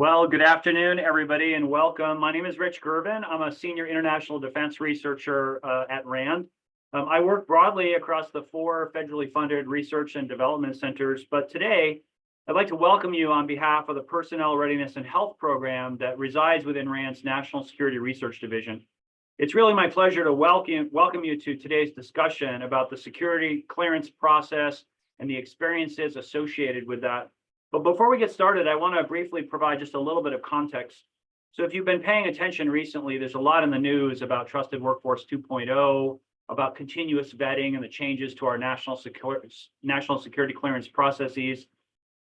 Well, good afternoon, everybody, and welcome. My name is Rich Gervin. I'm a senior international defense researcher at RAND. I work broadly across the 4 federally funded research and development centers, but today I'd like to welcome you on behalf of the Personnel Readiness and Health Program that resides within RAND's National Security Research Division. It's really my pleasure to welcome you to today's discussion about the security clearance process and the experiences associated with that. But before we get started, I want to briefly provide just a little bit of context. So if you've been paying attention recently, there's a lot in the news about Trusted Workforce 2.0, about continuous vetting and the changes to our national security clearance processes.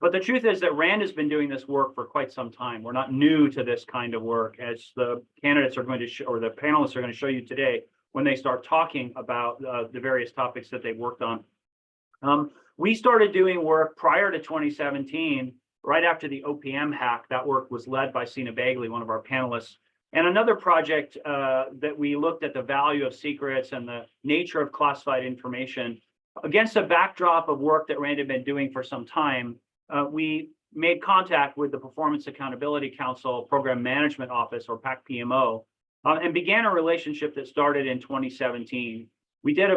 But the truth is that RAND has been doing this work for quite some time. We're not new to this kind of work, as the candidates are going to or the panelists are going to show you today when they start talking about the various topics that they've worked on. We started doing work prior to 2017, right after the OPM hack. That work was led by Sina Bagley, one of our panelists. And another project that we looked at the value of secrets and the nature of classified information. Against a backdrop of work that RAND had been doing for some time, we made contact with the Performance Accountability Council Program Management Office, or PAC-PMO, and began a relationship that started in 2017. We did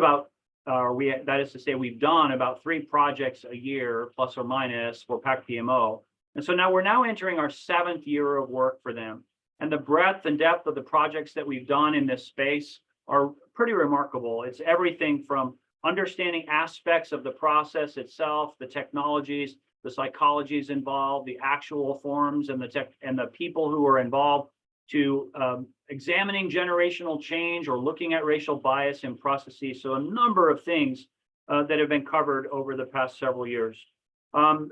that is to say, we've done about 3 projects a year, plus or minus, for PAC-PMO. And so now we're entering our 7th year of work for them. And the breadth and depth of the projects that we've done in this space are pretty remarkable. It's everything from understanding aspects of the process itself, the technologies, the psychologies involved, the actual forms and the people who are involved, to examining generational change or looking at racial bias in processes. So a number of things that have been covered over the past several years.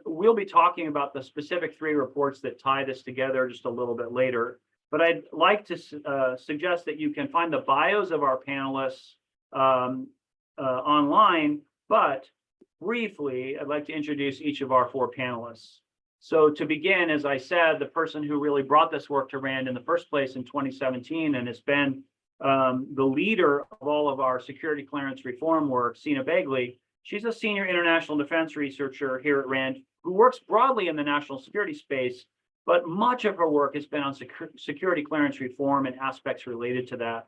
We'll be talking about the specific 3 reports that tie this together just a little bit later. But I'd like to suggest that you can find the bios of our panelists online. But briefly, I'd like to introduce each of our 4 panelists. So to begin, as I said, the person who really brought this work to RAND in the first place in 2017 and has been the leader of all of our security clearance reform work, Sina Bagley. She's a senior international defense researcher here at RAND who works broadly in the national security space, but much of her work has been on security clearance reform and aspects related to that.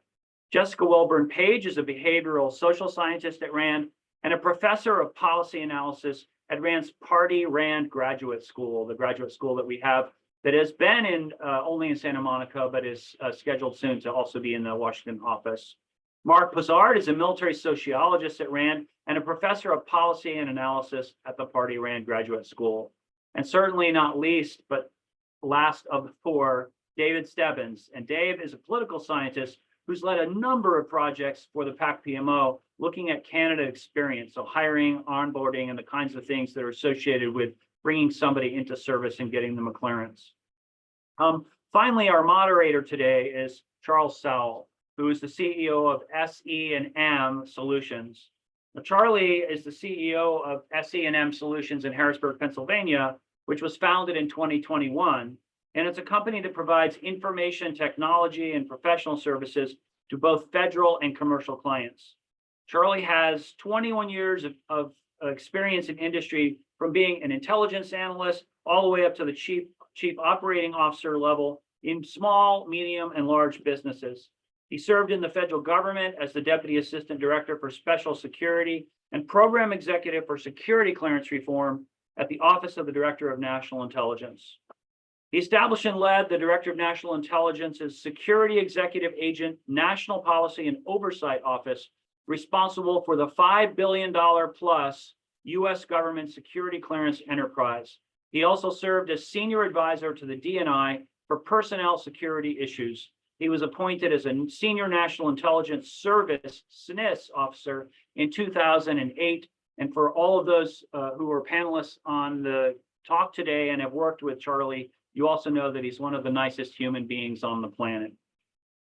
Jessica Welburn-Page is a behavioral social scientist at RAND and a professor of policy analysis at RAND's Party RAND Graduate School, the graduate school that we have that has been only in Santa Monica, but is scheduled soon to also be in the Washington office. Mark Pizard is a military sociologist at RAND and a professor of policy and analysis at the Party RAND Graduate School. And certainly not least, but last of the 4, David Stebbins. And Dave is a political scientist who's led a number of projects for the PAC-PMO looking at candidate experience, so hiring, onboarding, and the kinds of things that are associated with bringing somebody into service and getting them a clearance. Finally, our moderator today is Charles Sowell, who is the CEO of SE&M Solutions. Now, Charlie is the CEO of SE&M Solutions in Harrisburg, Pennsylvania, which was founded in 2021. And it's a company that provides information technology and professional services to both federal and commercial clients. Charlie has 21 years of experience in industry, from being an intelligence analyst all the way up to the chief operating officer level in small, medium, and large businesses. He served in the federal government as the Deputy Assistant Director for Special Security and Program Executive for Security Clearance Reform at the Office of the Director of National Intelligence. He established and led the Director of National Intelligence's Security Executive Agent National Policy and Oversight Office, responsible for the $5 billion plus U.S. government security clearance enterprise. He also served as senior advisor to the DNI for personnel security issues. He was appointed as a senior National Intelligence Service SNIS officer in 2008. And for all of those who are panelists on the talk today and have worked with Charlie, you also know that he's one of the nicest human beings on the planet.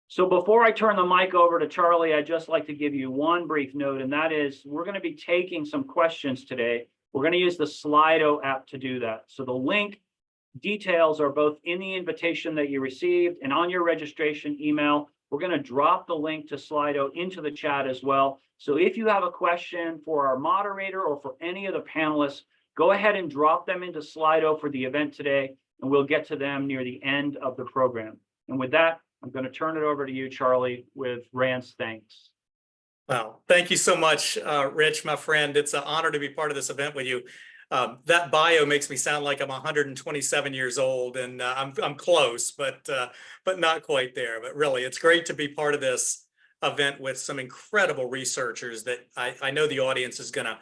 So before I turn the mic over to Charlie, I'd just like to give you one brief note, and that is we're going to be taking some questions today. We're going to use the Slido app to do that. So the link details are both in the invitation that you received and on your registration email. We're going to drop the link to Slido into the chat as well. So if you have a question for our moderator or for any of the panelists, go ahead and drop them into Slido for the event today. and we'll get to them near the end of the program. And with that, I'm going to turn it over to you, Charlie, with Rand's thanks. Well, thank you so much, Rich, my friend. It's an honor to be part of this event with you. That bio makes me sound like I'm 127 years old, and I'm close, but not quite there. But really, it's great to be part of this event with some incredible researchers that I know the audience is going to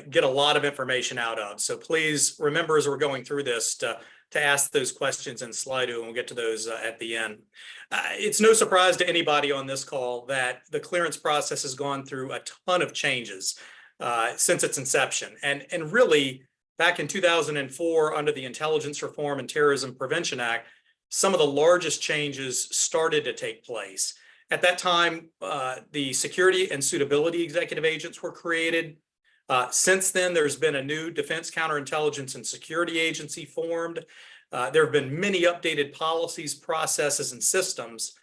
get a lot of information out of. So please remember, as we're going through this, to ask those questions in Slido, and we'll get to those at the end. It's no surprise to anybody on this call that the clearance process has gone through a ton of changes since its inception. And really, back in 2004, under the Intelligence Reform and Terrorism Prevention Act, some of the largest changes started to take place. At that time, the Security and Suitability Executive Agents were created. Since then, there's been a new Defense Counterintelligence and Security Agency formed. There have been many updated policies, processes, and systems.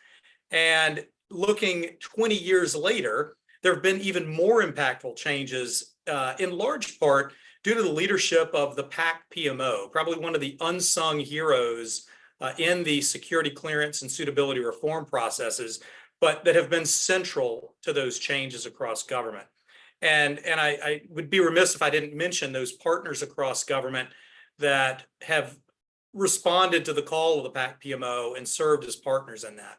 And looking 20 years later, there have been even more impactful changes, in large part due to the leadership of the PAC PMO, probably one of the unsung heroes in the security clearance and suitability reform processes, but that have been central to those changes across government. And I would be remiss if I didn't mention those partners across government that have responded to the call of the PAC PMO and served as partners in that.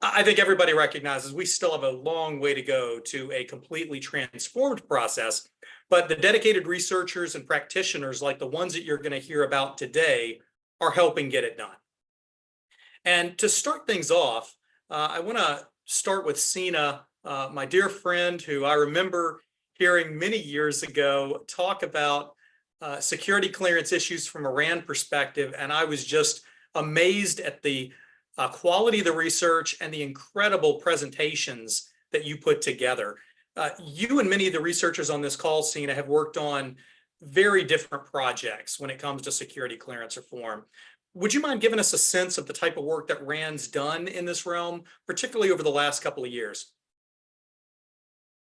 I think everybody recognizes we still have a long way to go to a completely transformed process, but the dedicated researchers and practitioners like the ones that you're going to hear about today are helping get it done. And to start things off, I want to start with Sina, my dear friend, who I remember hearing many years ago talk about security clearance issues from a RAND perspective, and I was just amazed at the quality of the research and the incredible presentations that you put together. You and many of the researchers on this call, Sina, have worked on very different projects when it comes to security clearance reform. Would you mind giving us a sense of the type of work that RAND's done in this realm, particularly over the last couple of years?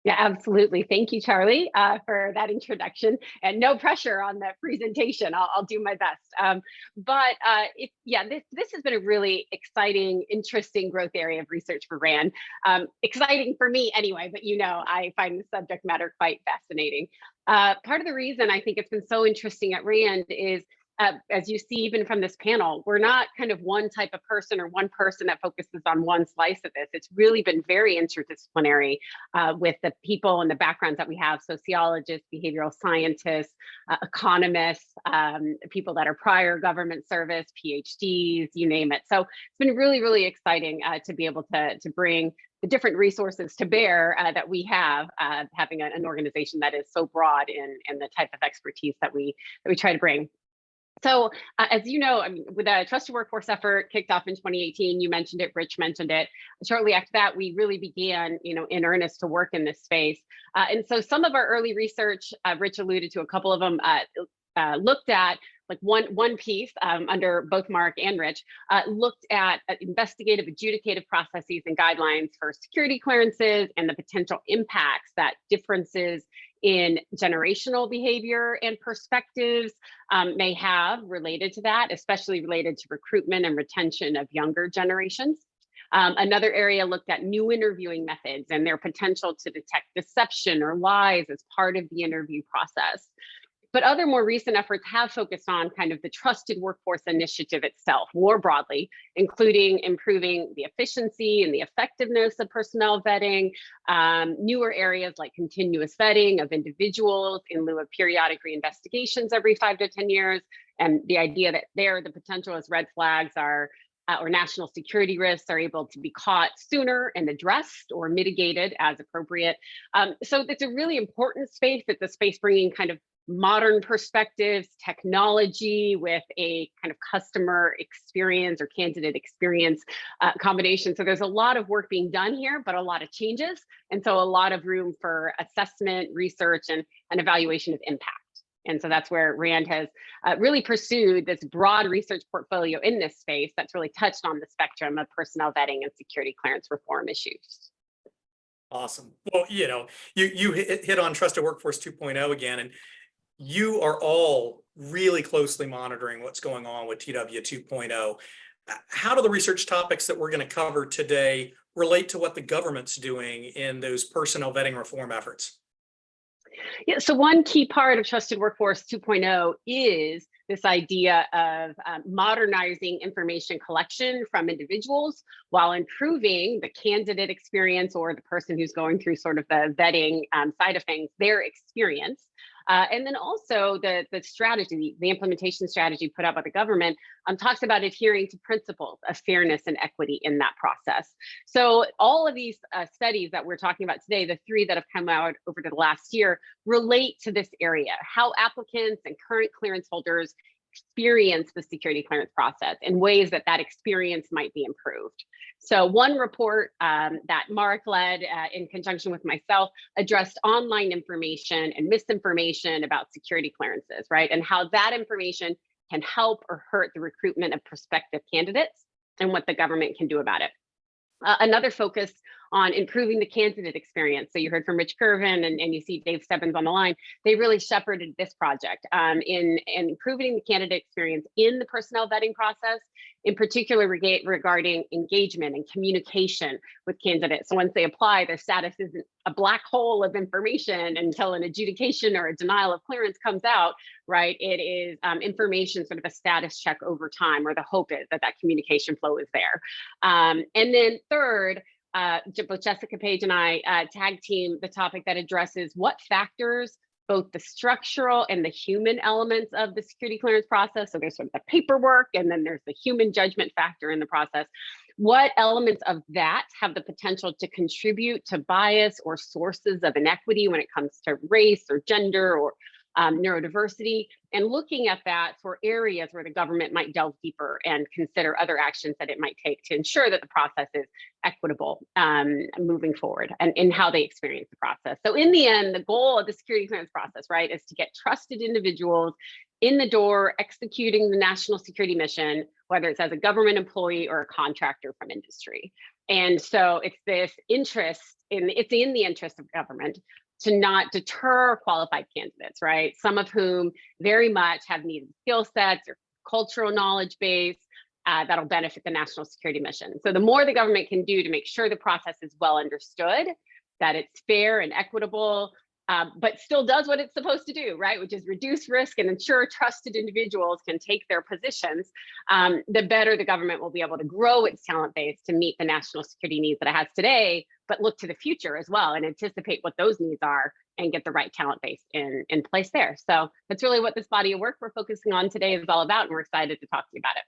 Yeah, absolutely. Thank you, Charlie, for that introduction, and no pressure on that presentation. I'll do my best. This has been a really exciting, interesting growth area of research for RAND. Exciting for me anyway, but I find the subject matter quite fascinating. Part of the reason I think it's been so interesting at RAND is, as you see even from this panel, we're not kind of one type of person or one person that focuses on one slice of this. It's really been very interdisciplinary with the people and the backgrounds that we have: sociologists, behavioral scientists, economists, people that are prior government service, PhDs, you name it. So it's been really, really exciting to be able to bring the different resources to bear that we have, having an organization that is so broad in the type of expertise that we try to bring. So as you know, with the Trusted Workforce effort kicked off in 2018, you mentioned it, Rich mentioned it. Shortly after that, we really began, in earnest to work in this space. And so some of our early research, Rich alluded to a couple of them, looked at like one piece under both Mark and Rich, looked at investigative adjudicative processes and guidelines for security clearances and the potential impacts that differences in generational behavior and perspectives may have related to that, especially related to recruitment and retention of younger generations. Another area looked at new interviewing methods and their potential to detect deception or lies as part of the interview process. But other more recent efforts have focused on kind of the Trusted Workforce Initiative itself more broadly, including improving the efficiency and the effectiveness of personnel vetting, newer areas like continuous vetting of individuals in lieu of periodic reinvestigations every 5 to 10 years, and the idea that the potential as red flags are or national security risks are able to be caught sooner and addressed or mitigated as appropriate. So it's a really important space. It's a space bringing kind of modern perspectives, technology with a kind of customer experience or candidate experience combination. So there's a lot of work being done here, but a lot of changes. And so a lot of room for assessment, research, and evaluation of impact. And so that's where RAND has really pursued this broad research portfolio in this space that's really touched on the spectrum of personnel vetting and security clearance reform issues. Awesome. Well, you hit on Trusted Workforce 2.0 again, and you are all really closely monitoring what's going on with TW 2.0. How do the research topics that we're going to cover today relate to what the government's doing in those personnel vetting reform efforts? Yeah, so one key part of Trusted Workforce 2.0 is this idea of modernizing information collection from individuals while improving the candidate experience, or the person who's going through sort of the vetting side of things, their experience. And then also the strategy, the implementation strategy put out by the government talks about adhering to principles of fairness and equity in that process. So all of these studies that we're talking about today, the 3 that have come out over the last year, relate to this area, how applicants and current clearance holders experience the security clearance process in ways that experience might be improved. So one report that Mark led in conjunction with myself addressed online information and misinformation about security clearances, right? And how that information can help or hurt the recruitment of prospective candidates and what the government can do about it. Another focus on improving the candidate experience. So you heard from Rich Curvin and you see Dave Stebbins on the line. They really shepherded this project in improving the candidate experience in the personnel vetting process, in particular regarding engagement and communication with candidates. So once they apply, their status isn't a black hole of information until an adjudication or a denial of clearance comes out, right? It is information, sort of a status check over time, or the hope is that communication flow is there. And then third, both Jessica Page and I tag team the topic that addresses what factors, both the structural and the human elements of the security clearance process. So there's sort of the paperwork, and then there's the human judgment factor in the process. What elements of that have the potential to contribute to bias or sources of inequity when it comes to race or gender or neurodiversity, and looking at that for areas where the government might delve deeper and consider other actions that it might take to ensure that the process is equitable moving forward, and in how they experience the process. So in the end, the goal of the security clearance process, right, is to get trusted individuals in the door executing the national security mission, whether it's as a government employee or a contractor from industry. And so it's this interest it's in the interest of government to not deter qualified candidates, right? Some of whom very much have needed skill sets or cultural knowledge base that'll benefit the national security mission. So the more the government can do to make sure the process is well understood, that it's fair and equitable, but still does what it's supposed to do, right? Which is reduce risk and ensure trusted individuals can take their positions, the better the government will be able to grow its talent base to meet the national security needs that it has today, but look to the future as well and anticipate what those needs are and get the right talent base in place there. So that's really what this body of work we're focusing on today is all about, and we're excited to talk to you about it.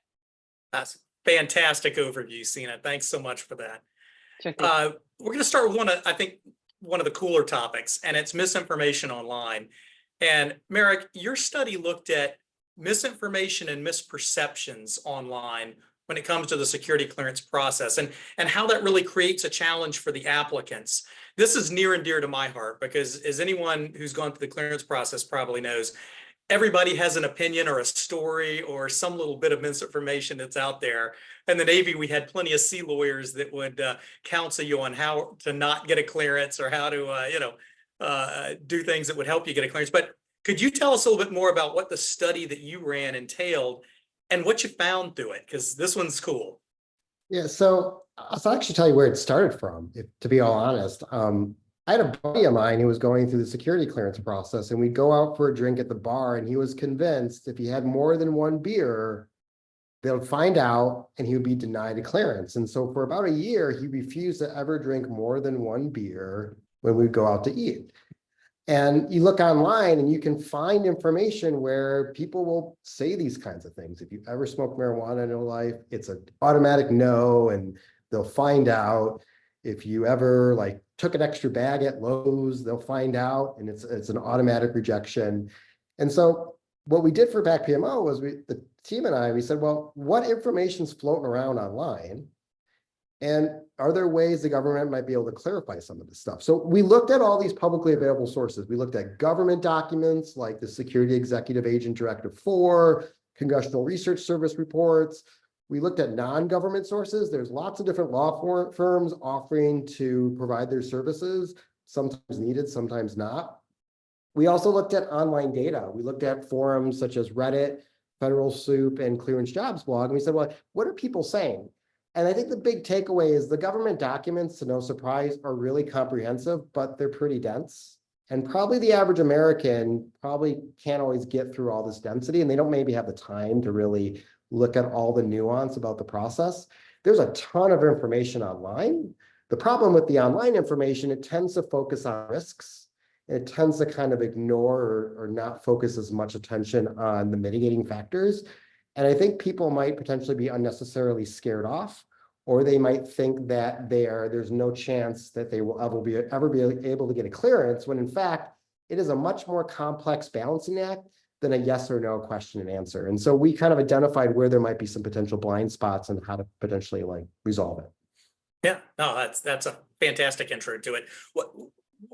That's a fantastic overview, Sina. Thanks so much for that. Sure thing. We're going to start with one of the cooler topics, and it's misinformation online. And Merrick, your study looked at misinformation and misperceptions online when it comes to the security clearance process, and how that really creates a challenge for the applicants. This is near and dear to my heart because, as anyone who's gone through the clearance process probably knows, everybody has an opinion or a story or some little bit of misinformation that's out there. In the Navy, we had plenty of sea lawyers that would counsel you on how to not get a clearance or how to, do things that would help you get a clearance. But could you tell us a little bit more about what the study that you ran entailed and what you found through it? Because this one's cool. Yeah, so I'll actually tell you where it started from, to be all honest. I had a buddy of mine who was going through the security clearance process, and we'd go out for a drink at the bar, and he was convinced if he had more than one beer, they'll find out and he would be denied a clearance. And so for about a year, he refused to ever drink more than one beer when we'd go out to eat. And you look online and you can find information where people will say these kinds of things. If you ever smoked marijuana in your life, it's an automatic no, and they'll find out. If you ever took an extra bag at Lowe's, they'll find out, and it's an automatic rejection. And so what we did for PAC PMO was the team and I, we said, well, what information's floating around online? And are there ways the government might be able to clarify some of this stuff? So we looked at all these publicly available sources. We looked at government documents like the Security Executive Agent Directive 4, Congressional Research Service reports. We looked at non-government sources. There's lots of different law firms offering to provide their services, sometimes needed, sometimes not. We also looked at online data. We looked at forums such as Reddit, Federal Soup, and Clearance Jobs blog. And we said, well, what are people saying? And I think the big takeaway is the government documents, to no surprise, are really comprehensive, but they're pretty dense. And probably the average American probably can't always get through all this density, and they don't maybe have the time to really look at all the nuance about the process. There's a ton of information online. The problem with the online information, it tends to focus on risks. It tends to kind of ignore or not focus as much attention on the mitigating factors. And I think people might potentially be unnecessarily scared off, or they might think that there's no chance that they will ever be able to get a clearance, when in fact, it is a much more complex balancing act than a yes or no question and answer. And so we kind of identified where there might be some potential blind spots and how to potentially resolve it. Yeah, no, that's a fantastic intro to it.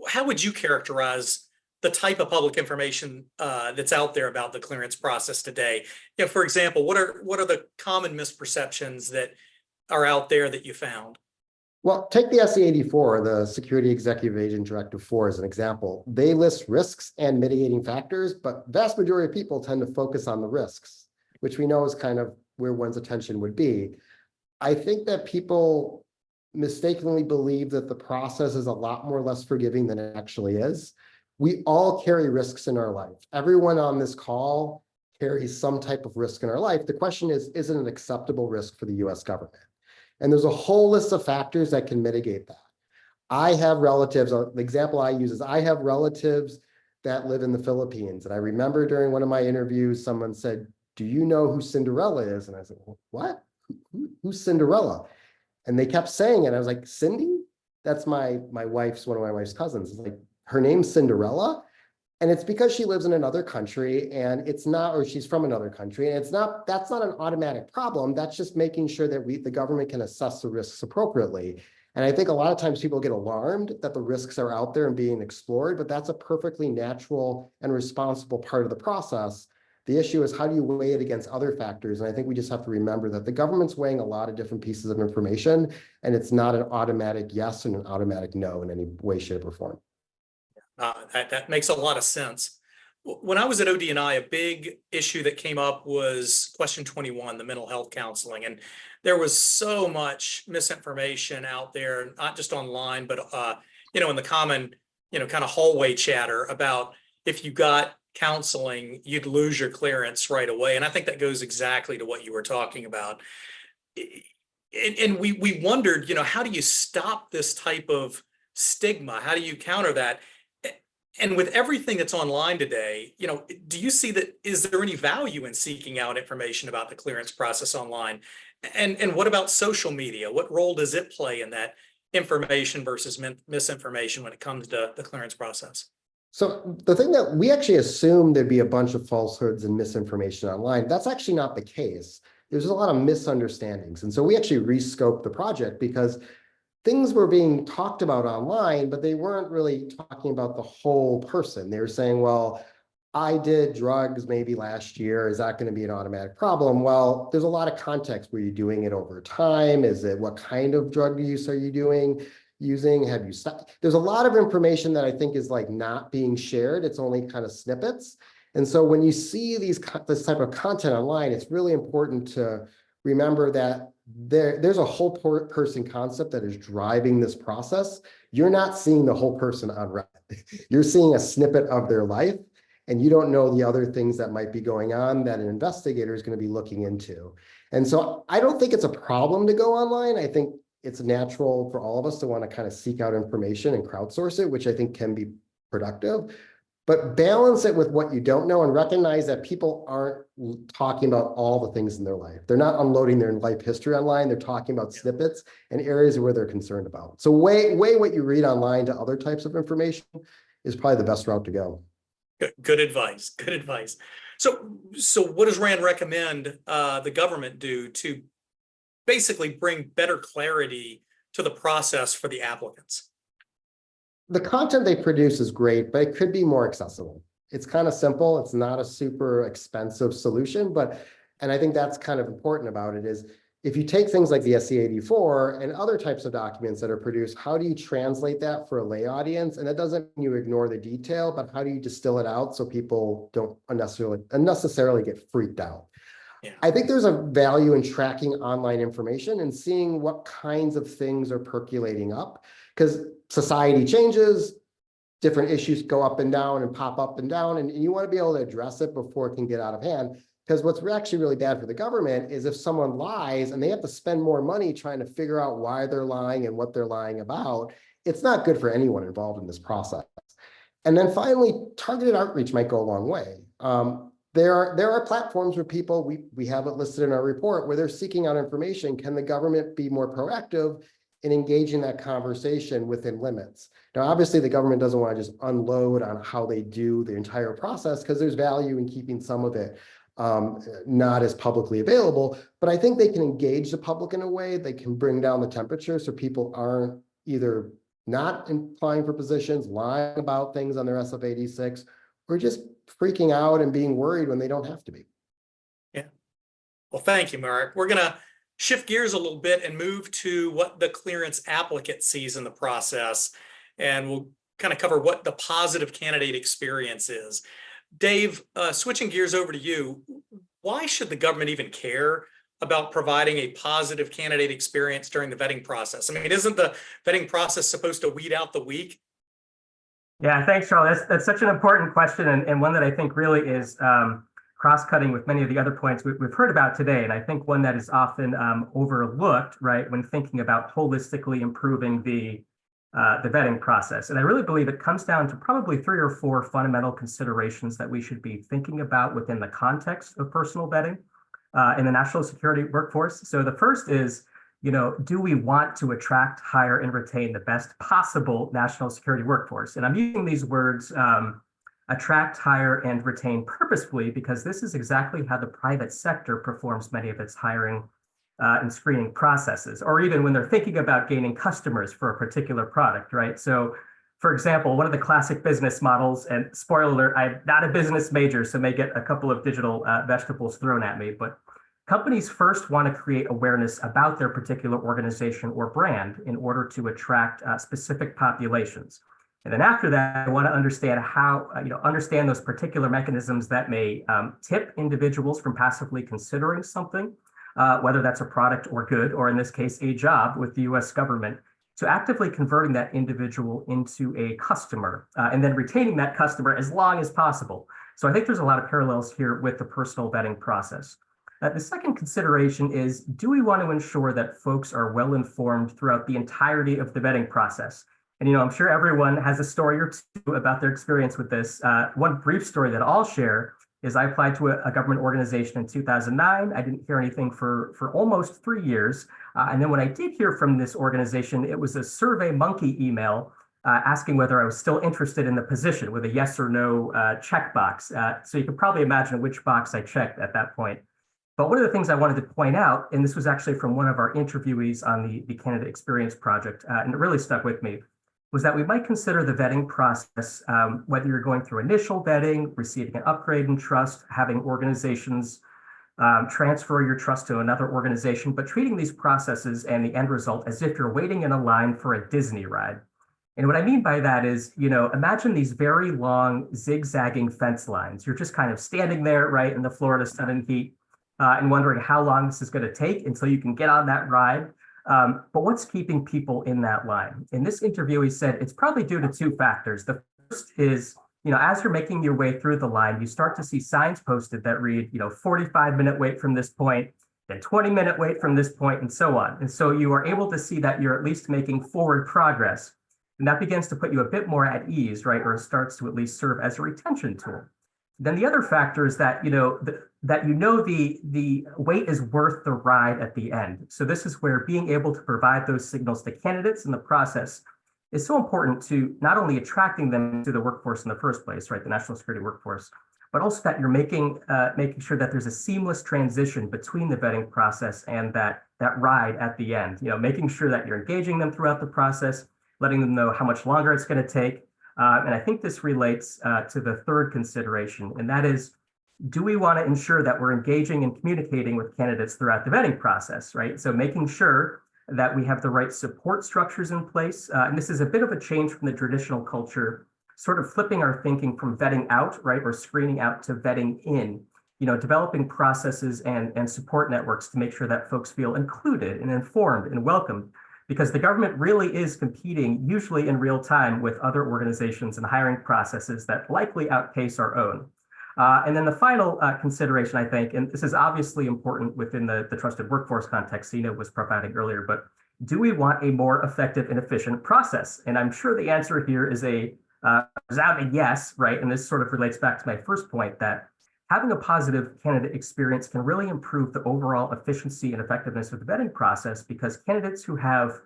How would you characterize the type of public information that's out there about the clearance process today? You know, for example, what are the common misperceptions that are out there that you found? Well, take the SE 84, the Security Executive Agent Directive 4 as an example. They list risks and mitigating factors, but vast majority of people tend to focus on the risks, which we know is kind of where one's attention would be. I think that people mistakenly believe that the process is a lot more less forgiving than it actually is. We all carry risks in our life. Everyone on this call carries some type of risk in our life. The question is it an acceptable risk for the US government? And there's a whole list of factors that can mitigate that. I have relatives, the example I use is I have relatives that live in the Philippines. And I remember during one of my interviews, someone said, "Do you know who Cinderella is?" And I said, well, "What? Who's Cinderella?" And they kept saying it. I was like, "Cindy? That's one of my wife's cousins." It's like, her name's Cinderella. And it's because she lives in another country and or she's from another country. And that's not an automatic problem. That's just making sure that the government can assess the risks appropriately. And I think a lot of times people get alarmed that the risks are out there and being explored, but that's a perfectly natural and responsible part of the process. The issue is, how do you weigh it against other factors? And I think we just have to remember that the government's weighing a lot of different pieces of information, and it's not an automatic yes and an automatic no in any way, shape, or form. That makes a lot of sense. When I was at ODNI, a big issue that came up was question 21, the mental health counseling. And there was so much misinformation out there, not just online, but in the common, kind of hallway chatter about if you got counseling, you'd lose your clearance right away. And I think that goes exactly to what you were talking about. And we wondered, how do you stop this type of stigma? How do you counter that? And with everything that's online today, do you see that? Is there any value in seeking out information about the clearance process online? And what about social media? What role does it play in that information versus misinformation when it comes to the clearance process? So the thing that we actually assumed there'd be a bunch of falsehoods and misinformation online, that's actually not the case. There's a lot of misunderstandings. And so we actually rescoped the project because things were being talked about online, but they weren't really talking about the whole person. They were saying, well, I did drugs maybe last year. Is that going to be an automatic problem? Well, there's a lot of context. Were you doing it over time? What kind of drug use are you using? Have you stopped? There's a lot of information that I think is not being shared. It's only kind of snippets. And so when you see this type of content online, it's really important to remember that there's a whole person concept that is driving this process. You're not seeing the whole person on Reddit. You're seeing a snippet of their life, and you don't know the other things that might be going on that an investigator is going to be looking into. And so I don't think it's a problem to go online. I think it's natural for all of us to want to kind of seek out information and crowdsource it, which I think can be productive. But balance it with what you don't know and recognize that people aren't talking about all the things in their life. They're not unloading their life history online. They're talking about snippets and areas where they're concerned about. So weigh what you read online to other types of information is probably the best route to go. Good advice. Good advice. So what does RAND recommend the government do to basically bring better clarity to the process for the applicants? The content they produce is great, but it could be more accessible. It's kind of simple. It's not a super expensive solution, and I think that's kind of important about it is if you take things like the SC-84 and other types of documents that are produced, how do you translate that for a lay audience? And that doesn't mean you ignore the detail, but how do you distill it out so people don't unnecessarily get freaked out? Yeah. I think there's a value in tracking online information and seeing what kinds of things are percolating up, because society changes, different issues go up and down and pop up and down, and you want to be able to address it before it can get out of hand. Because what's actually really bad for the government is if someone lies and they have to spend more money trying to figure out why they're lying and what they're lying about, it's not good for anyone involved in this process. And then finally, targeted outreach might go a long way. There are platforms where people, we have it listed in our report, where they're seeking out information. Can the government be more proactive in engaging that conversation within limits? Now, obviously, the government doesn't want to just unload on how they do the entire process, because there's value in keeping some of it not as publicly available. But I think they can engage the public in a way they can bring down the temperature so people aren't either not applying for positions, lying about things on their SF-86, or just freaking out and being worried when they don't have to be. Yeah. Well, thank you, Mark. We're going to shift gears a little bit and move to what the clearance applicant sees in the process. And we'll kind of cover what the positive candidate experience is. Dave, switching gears over to you, why should the government even care about providing a positive candidate experience during the vetting process? I mean, isn't the vetting process supposed to weed out the weak? Yeah, thanks, Charlie. That's such an important question, and one that I think really is cross-cutting with many of the other points we've heard about today. And I think one that is often overlooked, right, when thinking about holistically improving the vetting process. And I really believe it comes down to probably 3 or 4 fundamental considerations that we should be thinking about within the context of personal vetting in the national security workforce. So the first is, do we want to attract, hire, and retain the best possible national security workforce? And I'm using these words, attract, hire, and retain purposefully, because this is exactly how the private sector performs many of its hiring and screening processes, or even when they're thinking about gaining customers for a particular product, right? So, for example, one of the classic business models, and spoiler alert, I'm not a business major, so may get a couple of digital vegetables thrown at me, but companies first want to create awareness about their particular organization or brand in order to attract specific populations. And then after that, I want to understand how, understand those particular mechanisms that may tip individuals from passively considering something, whether that's a product or good, or in this case, a job with the US government, to actively converting that individual into a customer and then retaining that customer as long as possible. So I think there's a lot of parallels here with the personal vetting process. The second consideration is, do we want to ensure that folks are well informed throughout the entirety of the vetting process? And, I'm sure everyone has a story or two about their experience with this. One brief story that I'll share is I applied to a government organization in 2009. I didn't hear anything for almost 3 years. And then when I did hear from this organization, it was a Survey Monkey email asking whether I was still interested in the position with a yes or no checkbox. So you can probably imagine which box I checked at that point. But one of the things I wanted to point out, and this was actually from one of our interviewees on the Candidate Experience Project, and it really stuck with me, was that we might consider the vetting process, whether you're going through initial vetting, receiving an upgrade in trust, having organizations transfer your trust to another organization, but treating these processes and the end result as if you're waiting in a line for a Disney ride. And what I mean by that is, imagine these very long zigzagging fence lines. You're just kind of standing there, right, in the Florida sun and heat, and wondering how long this is going to take until you can get on that ride. But what's keeping people in that line? In this interview, he said it's probably due to 2 factors. The first is, as you're making your way through the line, you start to see signs posted that read, 45-minute wait from this point, then 20-minute wait from this point, and so on. And so you are able to see that you're at least making forward progress. And that begins to put you a bit more at ease, right? Or it starts to at least serve as a retention tool. Then the other factor is that, the wait is worth the ride at the end. So this is where being able to provide those signals to candidates in the process is so important to not only attracting them to the workforce in the first place, right, the national security workforce, but also that you're making sure that there's a seamless transition between the vetting process and that ride at the end. Making sure that you're engaging them throughout the process, letting them know how much longer it's going to take. And I think this relates to the third consideration, and that is, do we want to ensure that we're engaging and communicating with candidates throughout the vetting process, right? So making sure that we have the right support structures in place. And this is a bit of a change from the traditional culture, sort of flipping our thinking from vetting out, right, or screening out to vetting in, developing processes and support networks to make sure that folks feel included and informed and welcomed, because the government really is competing, usually in real time, with other organizations and hiring processes that likely outpace our own. And then the final consideration, I think, and this is obviously important within the trusted workforce context Sina was providing earlier, but do we want a more effective and efficient process? And I'm sure the answer here is a resounding yes, right? And this sort of relates back to my first point that having a positive candidate experience can really improve the overall efficiency and effectiveness of the vetting process, because candidates who have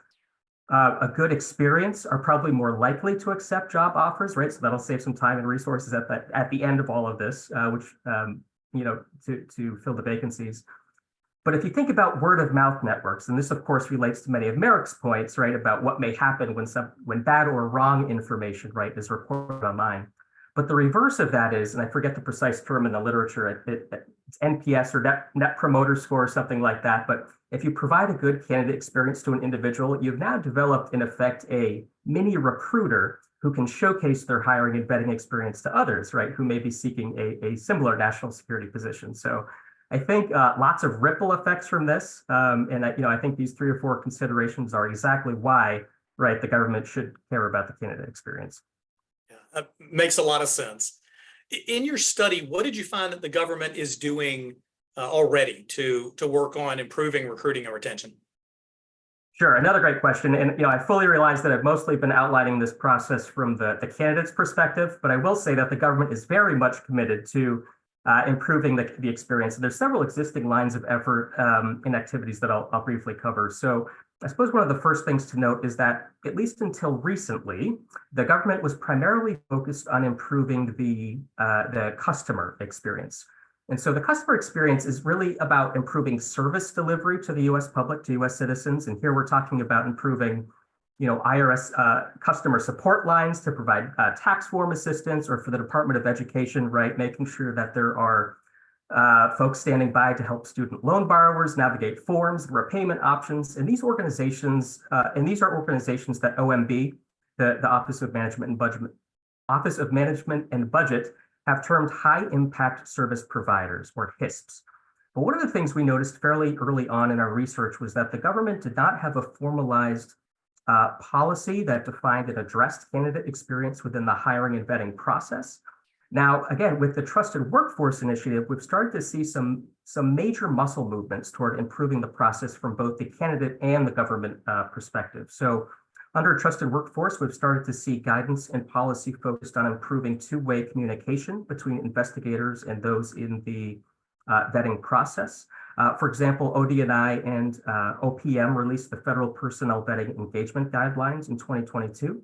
a good experience are probably more likely to accept job offers, right? So that'll save some time and resources at the end of all of this, to fill the vacancies. But if you think about word of mouth networks, and this of course relates to many of Merrick's points, right, about what may happen when bad or wrong information, right, is reported online. But the reverse of that is, and I forget the precise term in the literature, it's NPS or net promoter score or something like that. But if you provide a good candidate experience to an individual, you've now developed in effect a mini recruiter who can showcase their hiring and vetting experience to others, right, who may be seeking a similar national security position. So I think lots of ripple effects from this. And I think these 3 or 4 considerations are exactly why, right, the government should care about the candidate experience. Yeah, that makes a lot of sense. In your study, what did you find that the government is doing already to work on improving recruiting and retention? Sure, another great question. And I fully realize that I've mostly been outlining this process from the candidate's perspective, but I will say that the government is very much committed to improving the experience. And there's several existing lines of effort and activities that I'll briefly cover. So I suppose one of the first things to note is that, at least until recently, the government was primarily focused on improving the customer experience. And so the customer experience is really about improving service delivery to the U.S. public, to U.S. citizens. And here we're talking about improving, IRS customer support lines to provide tax form assistance, or for the Department of Education, right, making sure that there are folks standing by to help student loan borrowers navigate forms, repayment options. And these organizations, these are organizations that OMB, the Office of Management and Budget, have termed high impact service providers, or HISPs. But one of the things we noticed fairly early on in our research was that the government did not have a formalized policy that defined and addressed candidate experience within the hiring and vetting process. Now, again, with the Trusted Workforce Initiative, we've started to see some major muscle movements toward improving the process from both the candidate and the government perspective. So under Trusted Workforce, we've started to see guidance and policy focused on improving two-way communication between investigators and those in the vetting process. For example, OD&I and OPM released the Federal Personnel Vetting Engagement Guidelines in 2022.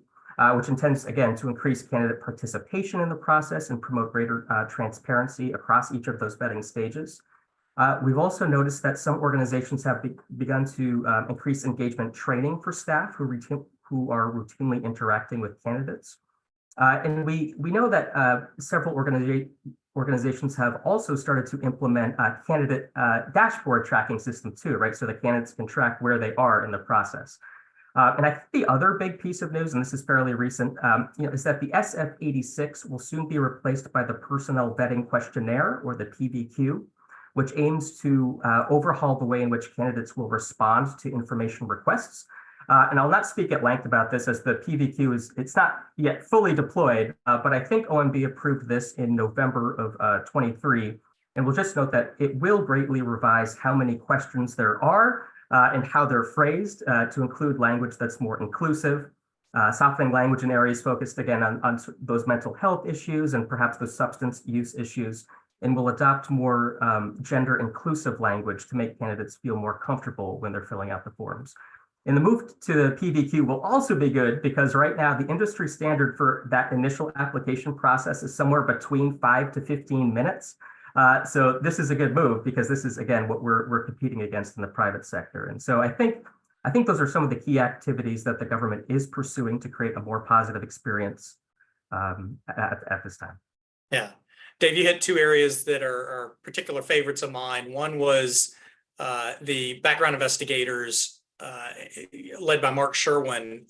Which intends, again, to increase candidate participation in the process and promote greater transparency across each of those vetting stages. We've also noticed that some organizations have begun to increase engagement training for staff who are routinely interacting with candidates. And we know that several organizations have also started to implement a candidate dashboard tracking system too, right? So the candidates can track where they are in the process. And I think the other big piece of news, and this is fairly recent, is that the SF-86 will soon be replaced by the Personnel Vetting Questionnaire, or the PVQ, which aims to overhaul the way in which candidates will respond to information requests. And I'll not speak at length about this, as the PVQ it's not yet fully deployed, but I think OMB approved this in November of 23. And we'll just note that it will greatly revise how many questions there are and how they're phrased to include language that's more inclusive, softening language in areas focused again on those mental health issues and perhaps the substance use issues, and will adopt more gender inclusive language to make candidates feel more comfortable when they're filling out the forms. And the move to the PVQ will also be good, because right now the industry standard for that initial application process is somewhere between 5 to 15 minutes. So this is a good move, because this is, again, what we're competing against in the private sector. And so I think those are some of the key activities that the government is pursuing to create a more positive experience at this time. Yeah. Dave, you hit two areas that are particular favorites of mine. One was the background investigators led by Mark Sherwin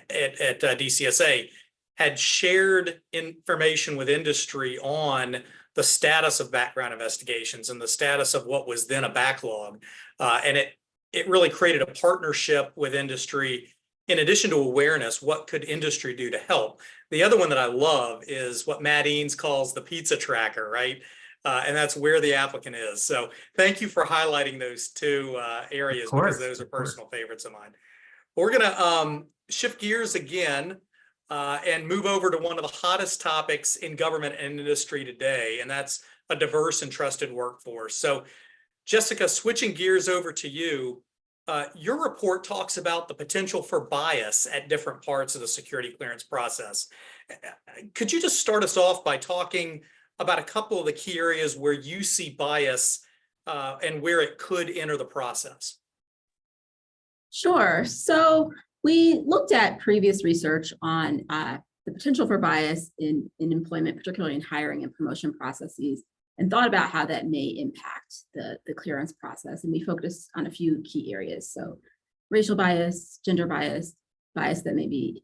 at DCSA had shared information with industry on the status of background investigations and the status of what was then a backlog. And it really created a partnership with industry. In addition to awareness, what could industry do to help? The other one that I love is what Matt Eanes calls the pizza tracker, right? And that's where the applicant is. So thank you for highlighting those two areas, because those are personal favorites of mine. We're gonna shift gears again and move over to one of the hottest topics in government and industry today, and that's a diverse and trusted workforce. So Jessica, switching gears over to you, your report talks about the potential for bias at different parts of the security clearance process. Could you just start us off by talking about a couple of the key areas where you see bias and where it could enter the process? Sure. So we looked at previous research on the potential for bias in employment, particularly in hiring and promotion processes, and thought about how that may impact the clearance process. And we focused on a few key areas. So racial bias, gender bias, bias that may be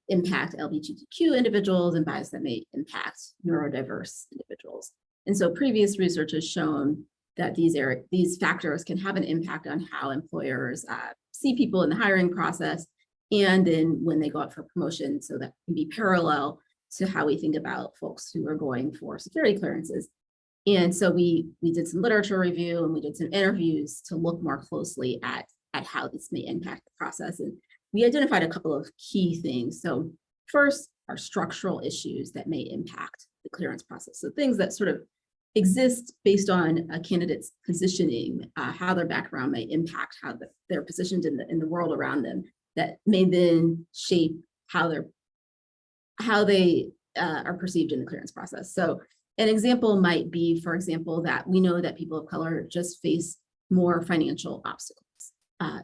impact LGBTQ individuals, and bias that may impact neurodiverse individuals. And so previous research has shown that these factors can have an impact on how employers see people in the hiring process, and then when they go out for promotion. So that can be parallel to how we think about folks who are going for security clearances. And so we did some literature review, and we did some interviews to look more closely at how this may impact the process. And we identified a couple of key things. So first are structural issues that may impact the clearance process. So things that sort of exist based on a candidate's positioning, how their background may impact how they're positioned in the world around them, that may then shape how they are perceived in the clearance process. So an example might be, for example, that we know that people of color just face more financial obstacles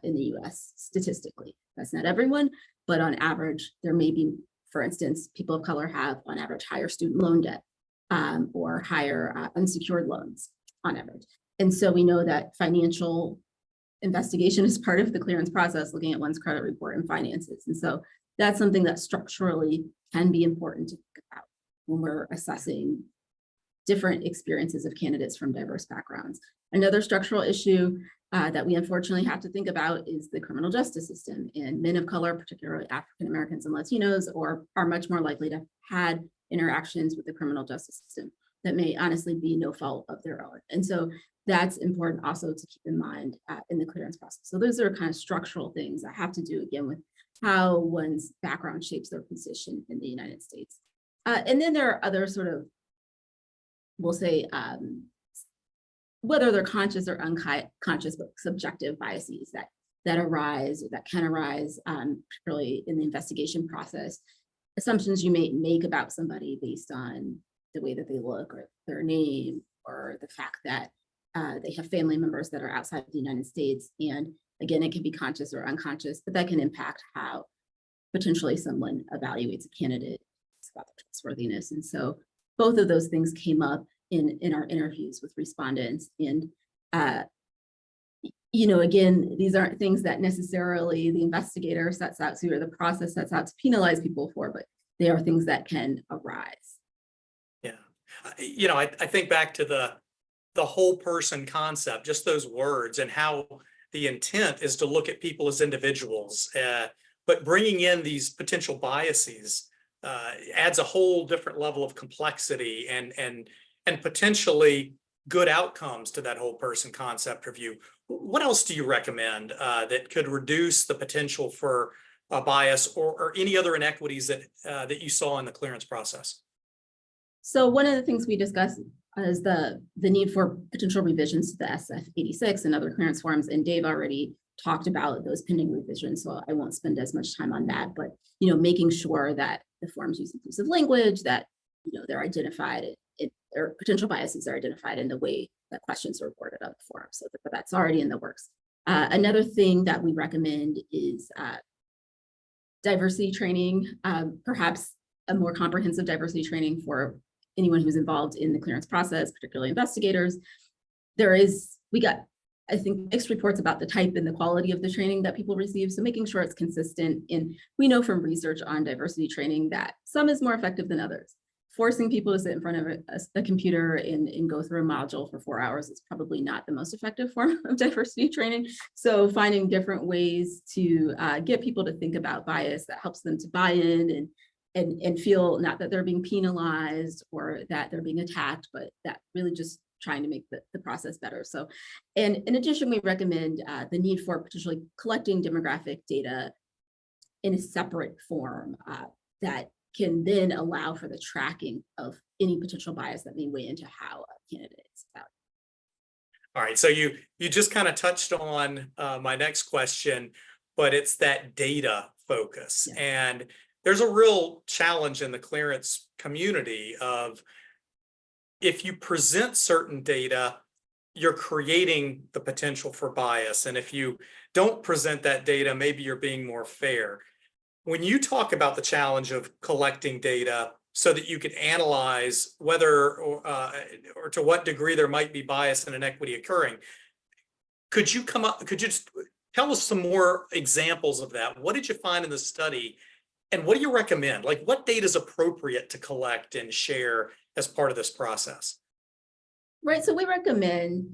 in the US statistically. That's not everyone, but on average, there may be, for instance, people of color have on average higher student loan debt or higher unsecured loans on average. And so we know that financial investigation is part of the clearance process, looking at one's credit report and finances. And so that's something that structurally can be important to think about when we're assessing different experiences of candidates from diverse backgrounds. Another structural issue that we unfortunately have to think about is the criminal justice system. And men of color, particularly African Americans and Latinos, are much more likely to have had interactions with the criminal justice system that may honestly be no fault of their own. And so that's important also to keep in mind in the clearance process. So those are kind of structural things that have to do, again, with how one's background shapes their position in the United States. And then there are other sort of, we'll say, whether they're conscious or unconscious, but subjective biases that arise, or that can arise, particularly in the investigation process. Assumptions you may make about somebody based on the way that they look, or their name, or the fact that they have family members that are outside of the United States. And again, it can be conscious or unconscious, but that can impact how potentially someone evaluates a candidate about their trustworthiness. And so both of those things came up in our interviews with respondents. And again, these aren't things that necessarily the investigator sets out to, or the process sets out to penalize people for, but they are things that can arise. Yeah. I think back to the whole person concept, just those words, and how the intent is to look at people as individuals, but bringing in these potential biases adds a whole different level of complexity and potentially good outcomes to that whole person concept review. What else do you recommend that could reduce the potential for a bias or any other inequities that you saw in the clearance process? So one of the things we discussed is the need for potential revisions to the SF-86 and other clearance forms, and Dave already talked about those pending revisions, so I won't spend as much time on that. But making sure that the forms use inclusive language, that they're identified, or potential biases are identified in the way that questions are reported on the form. So that's already in the works. Another thing that we recommend is diversity training, perhaps a more comprehensive diversity training for anyone who's involved in the clearance process, particularly investigators. We got, I think, mixed reports about the type and the quality of the training that people receive. So making sure it's consistent. And we know from research on diversity training that some is more effective than others. Forcing people to sit in front of a computer and go through a module for 4 hours is probably not the most effective form of diversity training. So finding different ways to get people to think about bias that helps them to buy in and feel not that they're being penalized or that they're being attacked, but that really just trying to make the process better. So, and in addition, we recommend the need for potentially collecting demographic data in a separate form that can then allow for the tracking of any potential bias that may weigh into how a candidate is valued. All right, so you just kind of touched on my next question, but it's that data focus. Yeah. And there's a real challenge in the clearance community of, if you present certain data, you're creating the potential for bias. And if you don't present that data, maybe you're being more fair. When you talk about the challenge of collecting data so that you can analyze whether or to what degree there might be bias and inequity occurring, could you just tell us some more examples of that? What did you find in the study? And what do you recommend? Like, what data is appropriate to collect and share as part of this process? Right, so we recommend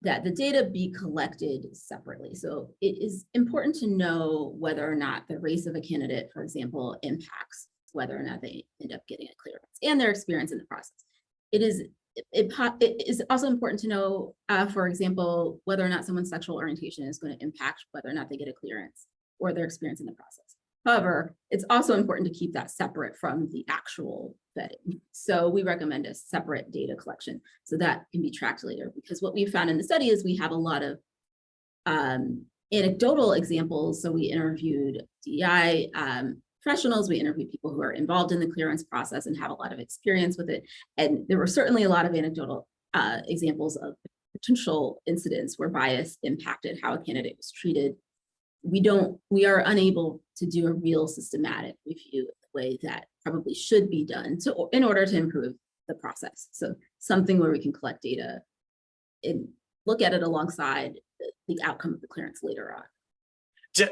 that the data be collected separately. So it is important to know whether or not the race of a candidate, for example, impacts whether or not they end up getting a clearance and their experience in the process. It is also important to know, for example, whether or not someone's sexual orientation is going to impact whether or not they get a clearance or their experience in the process. However, it's also important to keep that separate from the actual vetting. So we recommend a separate data collection so that can be tracked later, because what we found in the study is we have a lot of anecdotal examples. So we interviewed DEI professionals, we interviewed people who are involved in the clearance process and have a lot of experience with it. And there were certainly a lot of anecdotal examples of potential incidents where bias impacted how a candidate was treated. We are unable to do a real systematic review the way that probably should be done in order to improve the process. So something where we can collect data and look at it alongside the outcome of the clearance later on.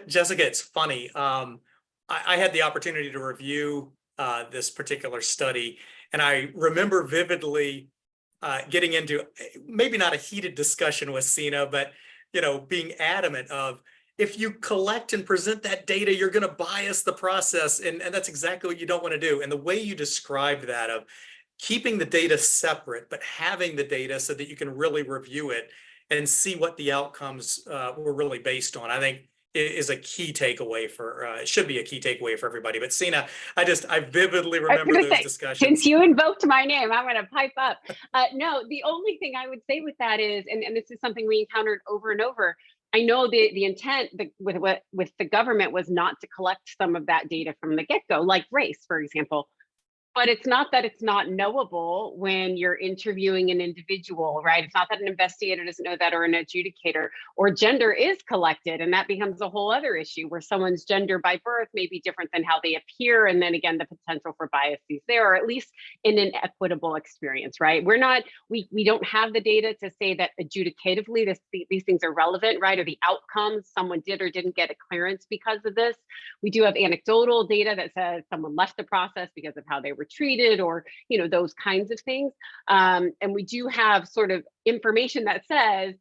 Jessica, it's funny. I had the opportunity to review this particular study, and I remember vividly getting into maybe not a heated discussion with Sina, but being adamant of, if you collect and present that data, you're going to bias the process. And that's exactly what you don't want to do. And the way you described that, of keeping the data separate, but having the data so that you can really review it and see what the outcomes were really based on, I think is a key takeaway it should be a key takeaway for everybody. But Sina, I vividly remember those discussions. Since you invoked my name, I'm going to pipe up. No, the only thing I would say with that is, and this is something we encountered over and over, I know the intent with the government was not to collect some of that data from the get-go, like race, for example. But it's not that it's not knowable when you're interviewing an individual, right? It's not that an investigator doesn't know that, or an adjudicator, or gender is collected. And that becomes a whole other issue where someone's gender by birth may be different than how they appear. And then again, the potential for biases there, or at least in an equitable experience, right? We don't have the data to say that adjudicatively these things are relevant, right? Or the outcomes, someone did or didn't get a clearance because of this. We do have anecdotal data that says someone left the process because of how they were treated, or those kinds of things. And we do have sort of information that says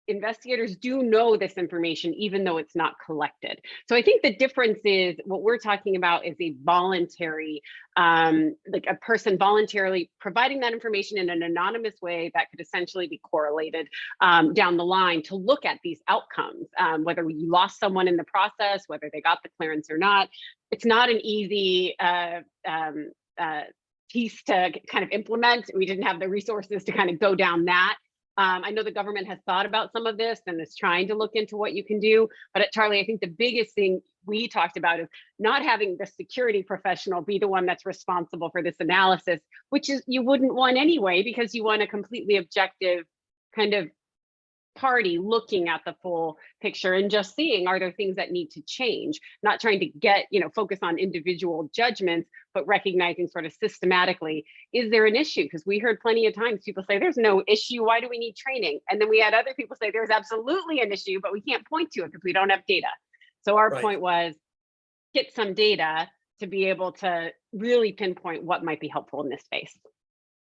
investigators do know this information, even though it's not collected. So I think the difference is what we're talking about is a voluntary, like a person voluntarily providing that information in an anonymous way that could essentially be correlated down the line to look at these outcomes, whether you lost someone in the process, whether they got the clearance or not. It's not an easy piece to kind of implement. We didn't have the resources to kind of go down that. I know the government has thought about some of this and is trying to look into what you can do. But Charlie, I think the biggest thing we talked about is not having the security professional be the one that's responsible for this analysis, which is you wouldn't want anyway, because you want a completely objective kind of party looking at the full picture and just seeing, are there things that need to change? Not trying to get, focus on individual judgments, but recognizing sort of systematically, is there an issue? Because we heard plenty of times people say there's no issue, why do we need training? And then we had other people say there's absolutely an issue, but we can't point to it because we don't have data. So our Right. point was, get some data to be able to really pinpoint what might be helpful in this space.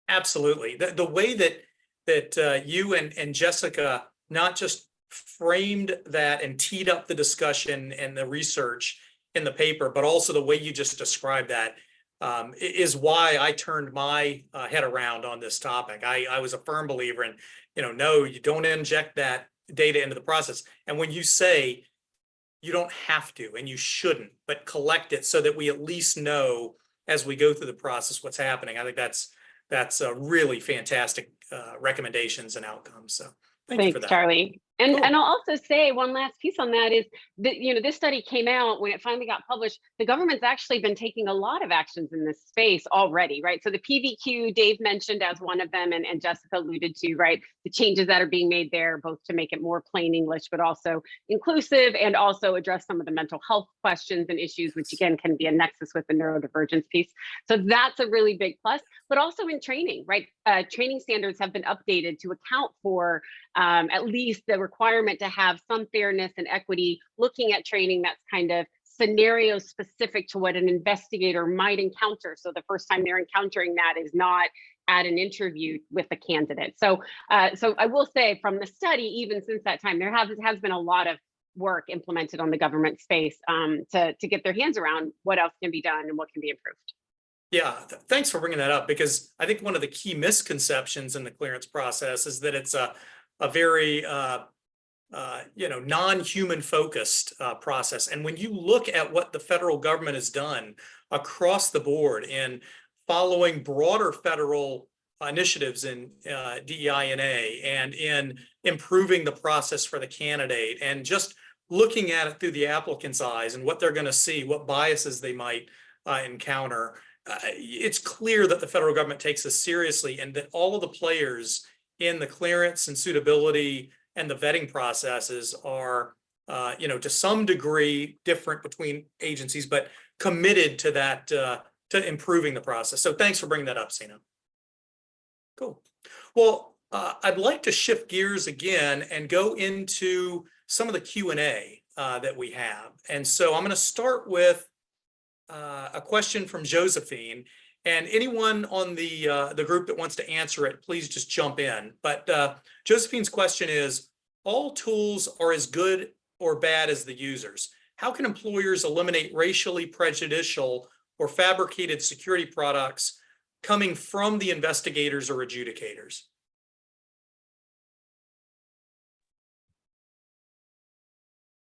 Absolutely. The way that you and Jessica not just framed that and teed up the discussion and the research in the paper, but also the way you just described that is why I turned my head around on this topic. I was a firm believer in, no, you don't inject that data into the process. And when you say you don't have to and you shouldn't, but collect it so that we at least know as we go through the process what's happening, I think that's a really fantastic recommendations and outcomes. So thank you for Thanks, that. Charlie. And Cool. and I'll also say one last piece on that is that, this study came out when it finally got published. The government's actually been taking a lot of actions in this space already, right? So the PVQ Dave mentioned as one of them, and Jessica alluded to, right? The changes that are being made there, both to make it more plain English, but also inclusive, and also address some of the mental health questions and issues, which again can be a nexus with the neurodivergence piece. So that's a really big plus, but also in training, right? Training standards have been updated to account for at least the requirement to have some fairness and equity, looking at training that's kind of scenario specific to what an investigator might encounter. So the first time they're encountering that is not at an interview with the candidate. So I will say from the study, even since that time, there has been a lot of work implemented on the government space to get their hands around what else can be done and what can be improved. Yeah, thanks for bringing that up, because I think one of the key misconceptions in the clearance process is that it's a very non-human focused process. And when you look at what the federal government has done across the board in following broader federal initiatives in DEI&A and in improving the process for the candidate, and just looking at it through the applicant's eyes and what they're going to see, what biases they might encounter, it's clear that the federal government takes this seriously, and that all of the players in the clearance and suitability and the vetting processes are, to some degree different between agencies, but committed to that, to improving the process. So thanks for bringing that up, Sina. Cool. Well, I'd like to shift gears again and go into some of the Q&A that we have. And so I'm going to start with a question from Josephine, and anyone on the group that wants to answer it, please just jump in. But Josephine's question is, all tools are as good or bad as the users. How can employers eliminate racially prejudicial or fabricated security products coming from the investigators or adjudicators?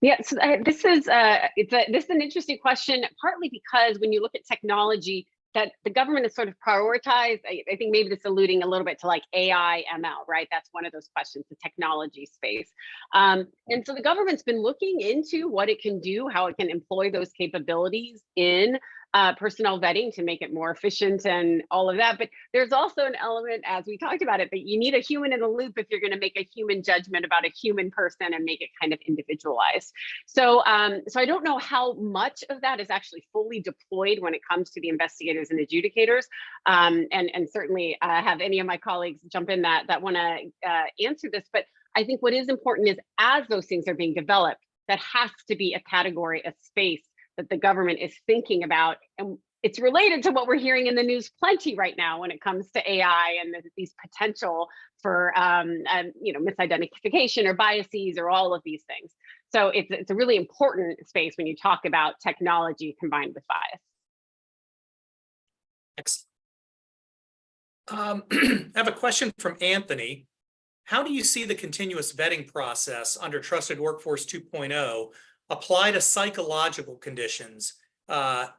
Yeah, so this is an interesting question, partly because when you look at technology that the government has sort of prioritized, I think maybe this alluding a little bit to like AI, ML, right? That's one of those questions, the technology space. And so the government's been looking into what it can do, how it can employ those capabilities in personnel vetting to make it more efficient and all of that. But there's also an element, as we talked about it, that you need a human in the loop if you're going to make a human judgment about a human person and make it kind of individualized. So I don't know how much of that is actually fully deployed when it comes to the investigators and adjudicators. And certainly have any of my colleagues jump in that want to answer this. But I think what is important is, as those things are being developed, that has to be a category, a space that the government is thinking about. And it's related to what we're hearing in the news plenty right now when it comes to AI and these potential for misidentification or biases or all of these things. So it's a really important space when you talk about technology combined with bias. Excellent. I have a question from Anthony. How do you see the continuous vetting process under Trusted Workforce 2.0 apply to psychological conditions,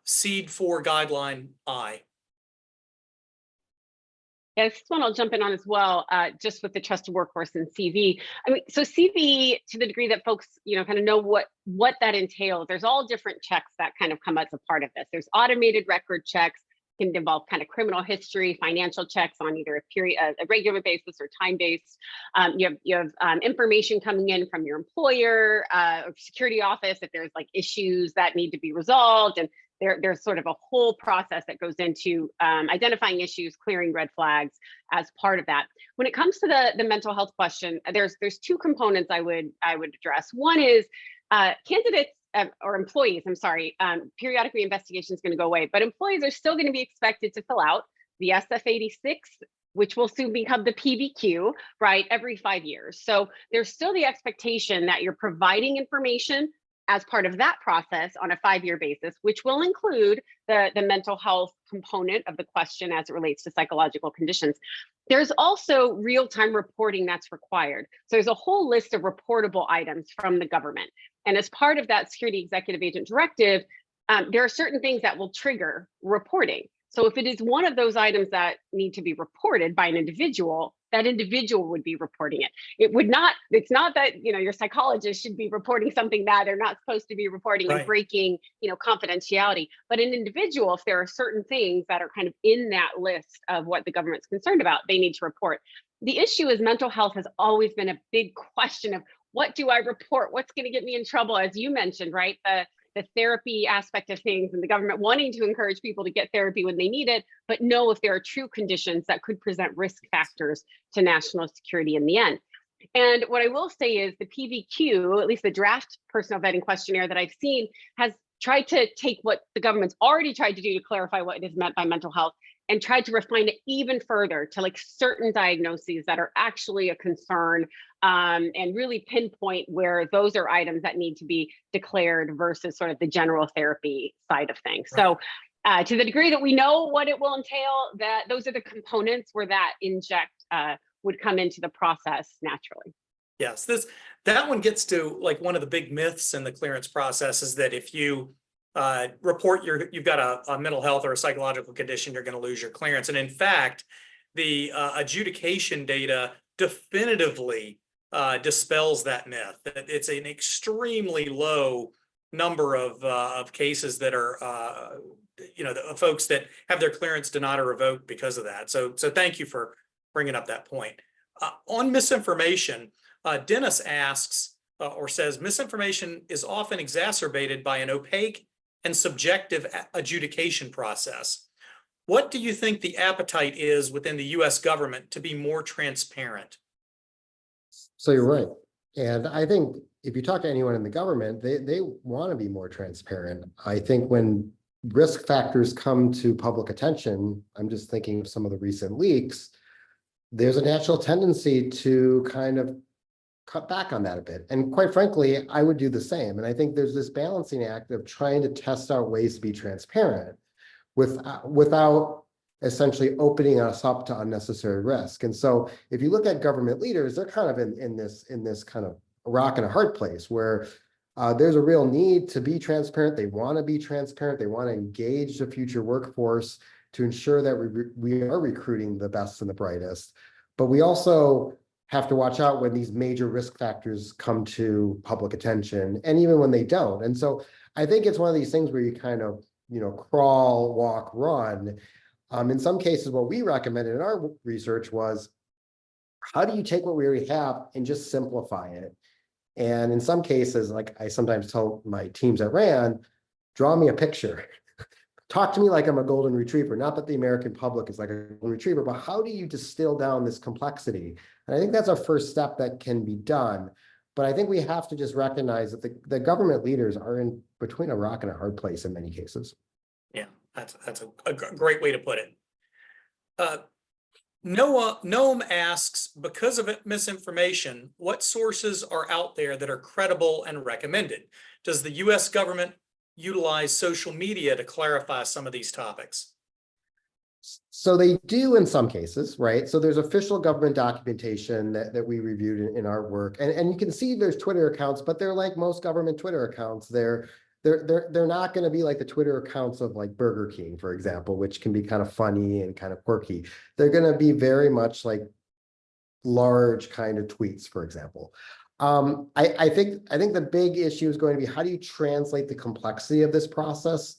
SEED 4 guideline I? Yeah, this one I'll jump in on as well, just with the Trusted Workforce and CV. I mean, so CV, to the degree that folks, kind of know what that entails, there's all different checks that kind of come as a part of this. There's automated record checks, Can involve kind of criminal history, financial checks on either a regular basis or time-based. You have information coming in from your employer or security office if there's like issues that need to be resolved, and there's sort of a whole process that goes into identifying issues, clearing red flags as part of that. When it comes to the mental health question, there's two components I would address. One is candidates or employees, I'm sorry, periodic reinvestigation is going to go away, but employees are still going to be expected to fill out the SF-86, which will soon become the PVQ, right, every 5 years. So there's still the expectation that you're providing information as part of that process on a 5-year basis, which will include the mental health component of the question as it relates to psychological conditions. There's also real-time reporting that's required. So there's a whole list of reportable items from the government. And as part of that Security Executive Agent Directive, there are certain things that will trigger reporting. So if it is one of those items that need to be reported by an individual, that individual would be reporting it. It's not that, your psychologist should be reporting something that they're not supposed to be reporting and breaking, confidentiality. But an individual, if there are certain things that are kind of in that list of what the government's concerned about, they need to report. The issue is mental health has always been a big question of what do I report? What's going to get me in trouble? As you mentioned, right? The therapy aspect of things and the government wanting to encourage people to get therapy when they need it, but know if there are true conditions that could present risk factors to national security in the end. And what I will say is the PVQ, at least the draft personal vetting questionnaire that I've seen, has tried to take what the government's already tried to do to clarify what is meant by mental health and tried to refine it even further to like certain diagnoses that are actually a concern, and really pinpoint where those are items that need to be declared versus sort of the general therapy side of things. So to the degree that we know what it will entail, that those are the components where that inject would come into the process naturally. Yes, that one gets to like one of the big myths in the clearance process is that if you report you've got a mental health or a psychological condition, you're going to lose your clearance. And in fact, the adjudication data definitively dispels that myth. That it's an extremely low number of cases that are the folks that have their clearance denied or revoked because of that. So thank you for bringing up that point. On misinformation, Dennis asks or says misinformation is often exacerbated by an opaque and subjective adjudication process. What do you think the appetite is within the U.S. government to be more transparent? So you're right. And I think if you talk to anyone in the government, they want to be more transparent. I think when risk factors come to public attention, I'm just thinking of some of the recent leaks, there's a natural tendency to kind of cut back on that a bit. And quite frankly, I would do the same. And I think there's this balancing act of trying to test out ways to be transparent without essentially opening us up to unnecessary risk. And so if you look at government leaders, they're kind of in this kind of a rock and a hard place where there's a real need to be transparent. They want to be transparent. They want to engage the future workforce to ensure that we are recruiting the best and the brightest. But we also have to watch out when these major risk factors come to public attention, and even when they don't. And so I think it's one of these things where you kind of, crawl, walk, run. In some cases, what we recommended in our research was, how do you take what we already have and just simplify it? And in some cases, like I sometimes tell my teams at RAND, draw me a picture. Talk to me like I'm a golden retriever. Not that the American public is like a golden retriever, but how do you distill down this complexity? And I think that's a first step that can be done. But I think we have to just recognize that the government leaders are in between a rock and a hard place in many cases. Yeah, that's a great way to put it. Noam asks, because of misinformation, what sources are out there that are credible and recommended? Does the U.S. government utilize social media to clarify some of these topics? So they do in some cases, right? So there's official government documentation that we reviewed in our work. And you can see there's Twitter accounts, but they're like most government Twitter accounts. They're not going to be like the Twitter accounts of like Burger King, for example, which can be kind of funny and kind of quirky. They're going to be very much like large kind of tweets, for example. I think the big issue is going to be, how do you translate the complexity of this process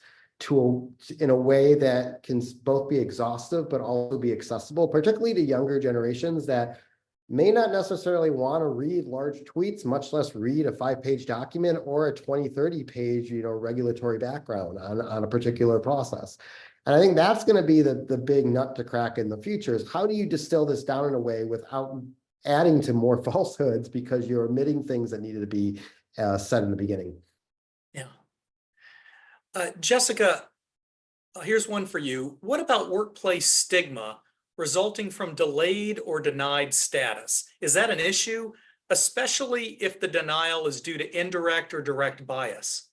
in a way that can both be exhaustive, but also be accessible, particularly to younger generations that may not necessarily want to read large tweets, much less read a 5-page document or a 20, 30-page, regulatory background on a particular process. And I think that's going to be the big nut to crack in the future is how do you distill this down in a way without adding to more falsehoods because you're omitting things that needed to be said in the beginning. Yeah. Jessica, here's one for you. What about workplace stigma resulting from delayed or denied status? Is that an issue, especially if the denial is due to indirect or direct bias?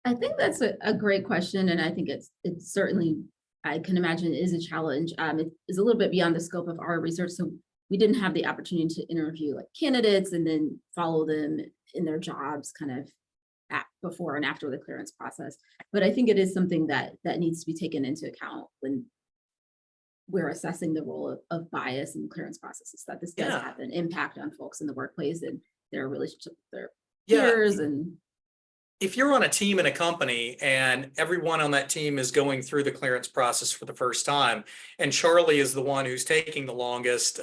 I think that's a great question, and I think it's certainly, I can imagine, is a challenge. It is a little bit beyond the scope of our research, so we didn't have the opportunity to interview like candidates and then follow them in their jobs kind of before and after the clearance process. But I think it is something that needs to be taken into account when we're assessing the role of bias in clearance processes, that this does have an impact on folks in the workplace and their relationship with their peers. And if you're on a team in a company and everyone on that team is going through the clearance process for the first time, and Charlie is the one who's taking the longest,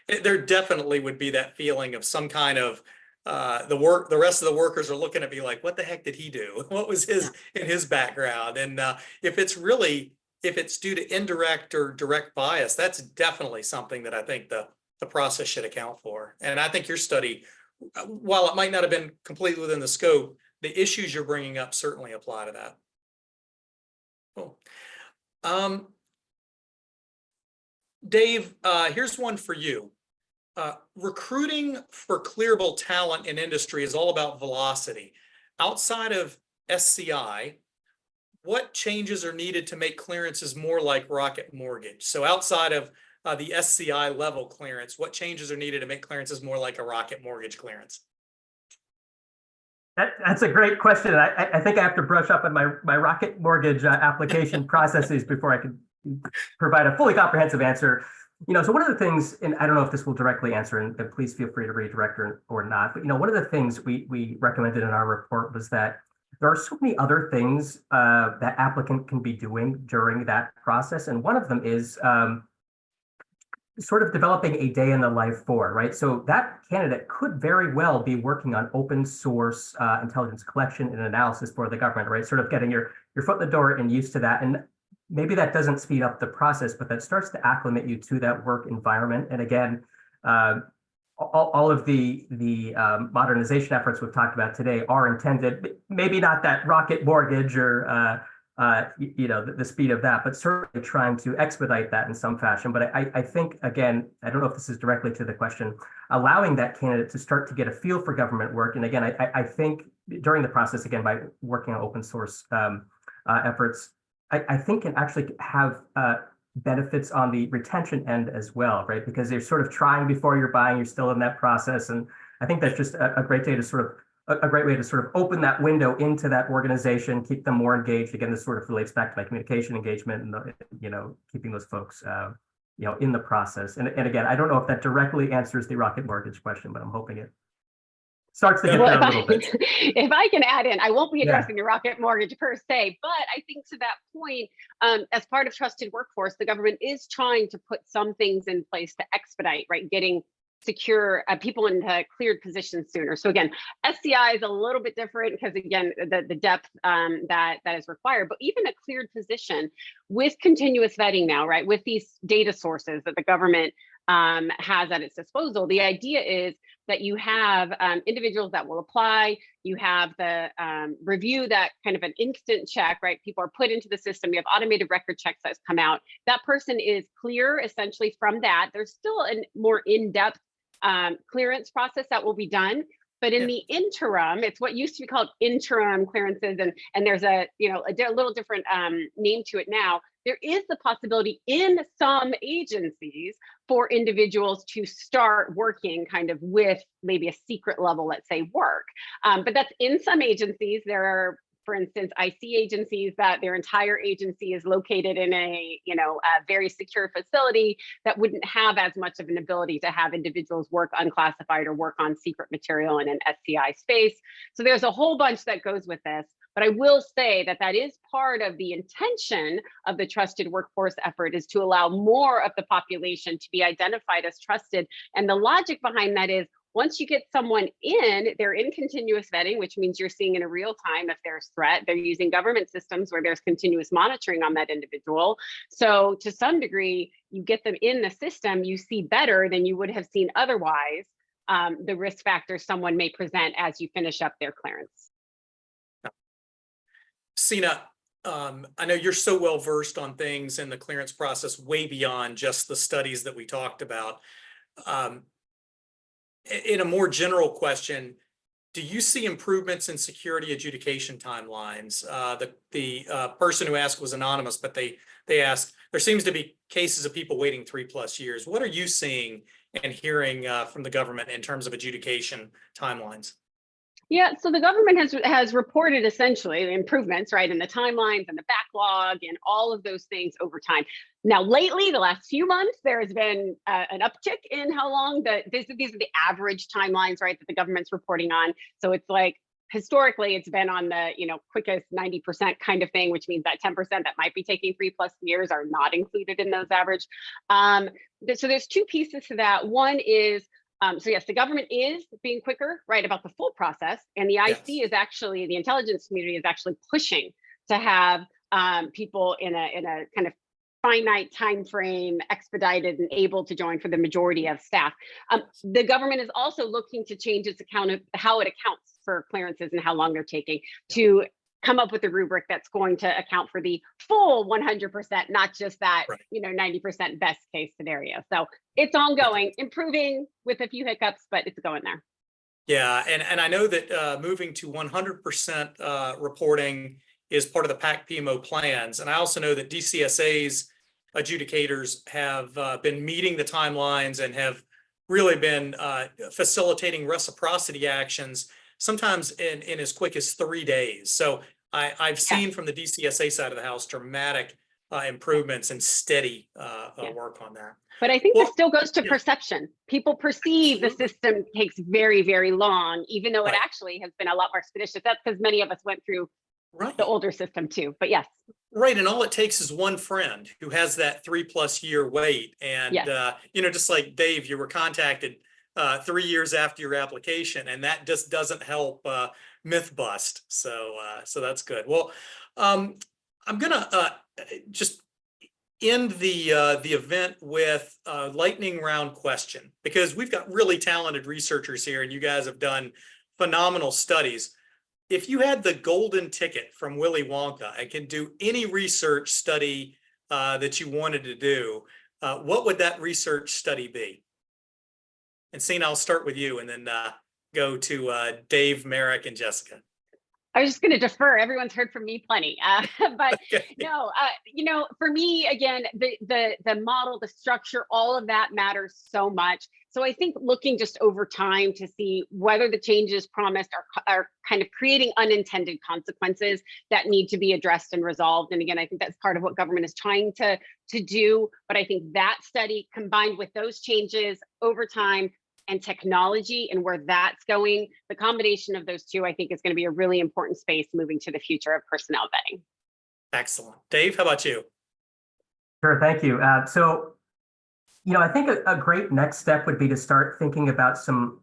there definitely would be that feeling of some kind of the rest of the workers are looking at me like, what the heck did he do? What was in his background? And if it's due to indirect or direct bias, that's definitely something that I think the process should account for. And I think your study, while it might not have been completely within the scope, the issues you're bringing up certainly apply to that. Cool. Dave, here's one for you. Recruiting for clearable talent in industry is all about velocity. Outside of SCI, what changes are needed to make clearances more like Rocket Mortgage? So outside of the SCI level clearance, what changes are needed to make clearances more like a Rocket Mortgage clearance? That's a great question. I think I have to brush up on my Rocket Mortgage application processes before I can provide a fully comprehensive answer. So one of the things, and I don't know if this will directly answer, and please feel free to redirect or not, but one of the things we recommended in our report was that there are so many other things that applicant can be doing during that process. And one of them is sort of developing a day in the life for, right? So that candidate could very well be working on open source intelligence collection and analysis for the government, right? Sort of getting your foot in the door and used to that. And maybe that doesn't speed up the process, but that starts to acclimate you to that work environment. And again, all of the modernization efforts we've talked about today are intended, maybe not that Rocket Mortgage or the speed of that, but certainly trying to expedite that in some fashion. But I think, again, I don't know if this is directly to the question, allowing that candidate to start to get a feel for government work. And again, I think during the process, again, by working on open source efforts, I think can actually have benefits on the retention end as well, right? Because you're sort of trying before you're buying, you're still in that process. And I think that's just a great way to sort of open that window into that organization, keep them more engaged. Again, this sort of relates back to my communication engagement and keeping those folks in the process. And again, I don't know if that directly answers the Rocket Mortgage question, but I'm hoping it starts to get there a little bit. If I can add in, I won't be addressing the Rocket Mortgage per se, but I think to that point, as part of Trusted Workforce, the government is trying to put some things in place to expedite, right, getting secure people into cleared positions sooner. So again, SCI is a little bit different because again, the depth that is required, but even a cleared position with continuous vetting now, right, with these data sources that the government has at its disposal, the idea is that you have individuals that will apply, you have the review, that kind of an instant check, right? People are put into the system, you have automated record checks that's come out. That person is clear essentially from that. There's still a more in-depth clearance process that will be done. But in the interim, it's what used to be called interim clearances, and there's a little different name to it now. There is the possibility in some agencies for individuals to start working kind of with maybe a secret level, let's say, work. But that's in some agencies. There are, for instance, I see agencies that their entire agency is located in a, a very secure facility that wouldn't have as much of an ability to have individuals work unclassified or work on secret material in an SCI space. So there's a whole bunch that goes with this. But I will say that that is part of the intention of the trusted workforce effort, is to allow more of the population to be identified as trusted. And the logic behind that is, once you get someone in, they're in continuous vetting, which means you're seeing in a real time if there's threat. They're using government systems where there's continuous monitoring on that individual. So to some degree, you get them in the system, you see better than you would have seen otherwise the risk factors someone may present as you finish up their clearance. Sina, I know you're so well versed on things in the clearance process, way beyond just the studies that we talked about. In a more general question, do you see improvements in security adjudication timelines? The person who asked was anonymous, but they asked, there seems to be cases of people waiting 3+ years. What are you seeing and hearing from the government in terms of adjudication timelines? Yeah, so the government has reported essentially the improvements, right, in the timelines and the backlog and all of those things over time. Now, lately, the last few months, there has been an uptick in how long these are the average timelines, right, that the government's reporting on. So it's like, historically, it's been on the quickest 90% kind of thing, which means that 10% that might be taking 3+ years are not included in those average. So there's two pieces to that. One is, so yes, the government is being quicker, right, about the full process, and the IC is actually, the intelligence community is actually pushing to have people in a kind of finite time frame, expedited and able to join for the majority of staff. The government is also looking to change its how it accounts for clearances and how long they're taking, to come up with a rubric that's going to account for the full 100%, not just that 90% best case scenario. So it's ongoing, improving with a few hiccups, but it's going there. Yeah, and I know that moving to 100% reporting is part of the PAC PMO plans. And I also know that DCSA's adjudicators have been meeting the timelines and have really been facilitating reciprocity actions, sometimes in as quick as 3 days. So I've seen from the DCSA side of the house dramatic improvements and steady work on that. But I think this still goes to perception. People perceive the system takes very, very long, even though it actually has been a lot more expeditious. That's because many of us went through the older system too, but yes. Right, and all it takes is one friend who has that 3+ year wait. And, just like Dave, you were contacted 3 years after your application, and that just doesn't help myth bust. So that's good. Well, I'm gonna just end the event with a lightning round question, because we've got really talented researchers here, and you guys have done phenomenal studies. If you had the golden ticket from Willy Wonka and can do any research study that you wanted to do, what would that research study be? And Sina, I'll start with you and then go to Dave, Merrick, and Jessica. I was just going to defer. Everyone's heard from me plenty, but no, for me, again, the model, the structure, all of that matters so much. So I think looking just over time to see whether the changes promised are kind of creating unintended consequences that need to be addressed and resolved. And again, I think that's part of what government is trying to do. But I think that study combined with those changes over time and technology and where that's going, the combination of those two, I think, is going to be a really important space moving to the future of personnel vetting. Excellent. Dave, how about you? Sure, thank you. I think a great next step would be to start thinking about some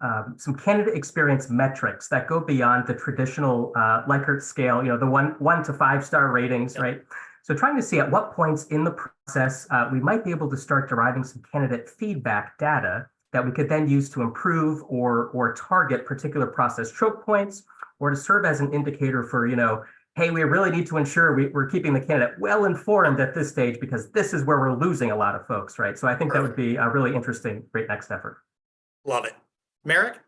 candidate experience metrics that go beyond the traditional Likert scale, the 1 to 5 star ratings, right? So trying to see at what points in the process we might be able to start deriving some candidate feedback data that we could then use to improve or target particular process choke points, or to serve as an indicator for, hey, we really need to ensure we're keeping the candidate well informed at this stage, because this is where we're losing a lot of folks, right? So I think that would be a really interesting, great next effort. Love it. Merrick?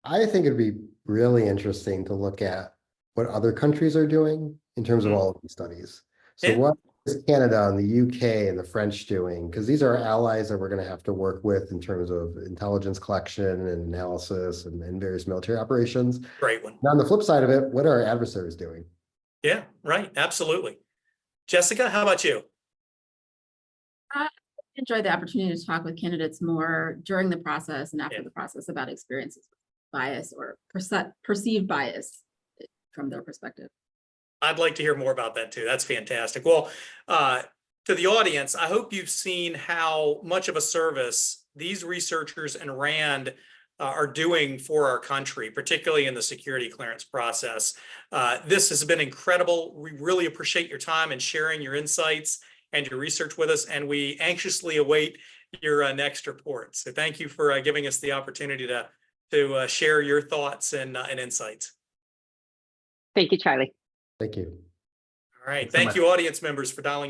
I think it'd be really interesting to look at what other countries are doing in terms of all of these studies. So what is Canada and the UK and the French doing? Because these are allies that we're going to have to work with in terms of intelligence collection and analysis and various military operations. Great one. Now, on the flip side of it, what are our adversaries doing? Yeah, right. Absolutely. Jessica, how about you? I enjoyed the opportunity to talk with candidates more during the process and after Yeah. the process about experiences with bias or perceived bias from their perspective. I'd like to hear more about that too. That's fantastic. Well, to the audience, I hope you've seen how much of a service these researchers and RAND are doing for our country, particularly in the security clearance process. This has been incredible. We really appreciate your time and sharing your insights and your research with us, and we anxiously await your next report. So thank you for giving us the opportunity to share your thoughts and insights. Thank you, Charlie. Thank you. All right. Thanks so Thank much. you, audience members, for dialing in.